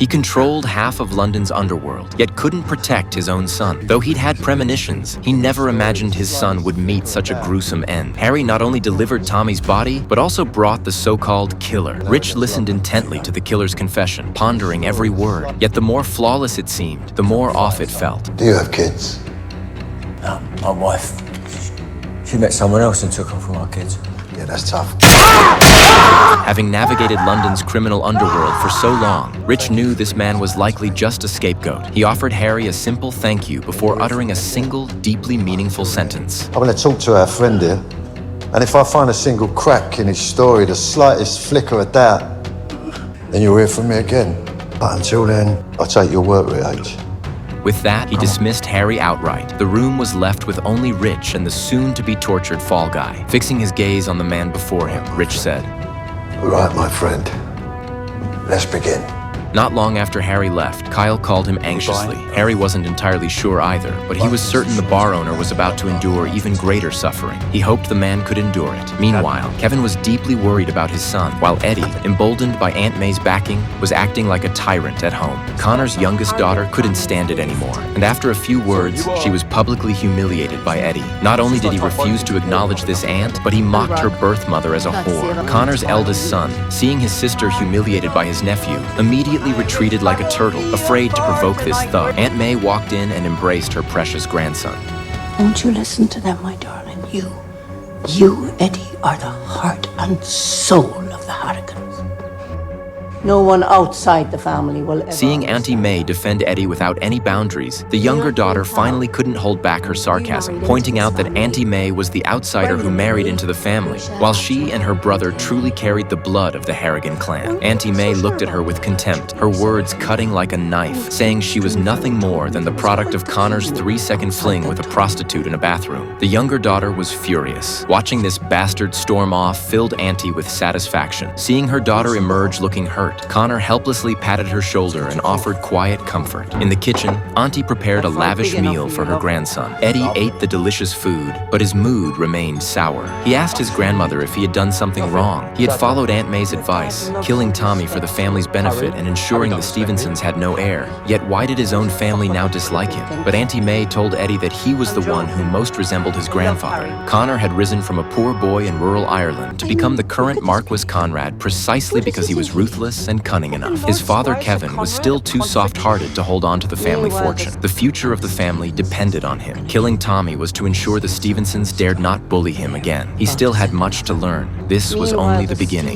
He controlled half of London's underworld, yet couldn't protect his own son. Though he'd had premonitions, he never imagined his son would meet such a gruesome end. Harry not only delivered Tommy's body, but also brought the so-called killer. Rich listened intently to the killer's confession, pondering every word. Yet the more flawless it seemed, the more off it felt. Do you have kids? No, my wife. She met someone else and took off from our kids. Yeah, that's tough. Having navigated London's criminal underworld for so long, Rich knew this man was likely just a scapegoat. He offered Harry a simple thank you before uttering a single, deeply meaningful sentence. I'm going to talk to our friend here, and if I find a single crack in his story, the slightest flicker of doubt, then you'll hear from me again. But until then, I'll take your word with H. With that, he dismissed Harry outright. The room was left with only Rich and the soon-to-be-tortured fall guy. Fixing his gaze on the man before him, Rich said, Right, my friend. Let's begin. Not long after Harry left, Kyle called him anxiously. Harry wasn't entirely sure either, but he was certain the bar owner was about to endure even greater suffering. He hoped the man could endure it. Meanwhile, Kevin was deeply worried about his son, while Eddie, emboldened by Aunt May's backing, was acting like a tyrant at home. Connor's youngest daughter couldn't stand it anymore, and after a few words, she was publicly humiliated by Eddie. Not only did he refuse to acknowledge this aunt, but he mocked her birth mother as a whore. Connor's eldest son, seeing his sister humiliated by his nephew, immediately retreated like a turtle, afraid to provoke this thug. Aunt May walked in and embraced her precious grandson. Won't you listen to them, my darling? You, Eddie, are the heart and soul of the Harrigans. No one outside the family will ever... Seeing Auntie May defend Eddie without any boundaries, the younger daughter finally couldn't hold back her sarcasm, pointing out that Auntie May was the outsider who married into the family, while she and her brother truly carried the blood of the Harrigan clan. Auntie May looked at her with contempt, her words cutting like a knife, saying she was nothing more than the product of Connor's 3-second fling with a prostitute in a bathroom. The younger daughter was furious. Watching this bastard storm off filled Auntie with satisfaction. Seeing her daughter emerge looking hurt, Connor helplessly patted her shoulder and offered quiet comfort. In the kitchen, Auntie prepared a lavish meal for her grandson. Eddie ate the delicious food, but his mood remained sour. He asked his grandmother if he had done something wrong. He had followed Aunt May's advice, killing Tommy for the family's benefit and ensuring the Stevensons had no heir. Yet why did his own family now dislike him? But Auntie May told Eddie that he was the one who most resembled his grandfather. Connor had risen from a poor boy in rural Ireland to become the current Marquis Conrad precisely because he was ruthless and cunning enough. His father, Kevin, was still too soft-hearted to hold on to the family fortune. The future of the family depended on him. Killing Tommy was to ensure the Stevensons dared not bully him again. He still had much to learn. This was only the beginning.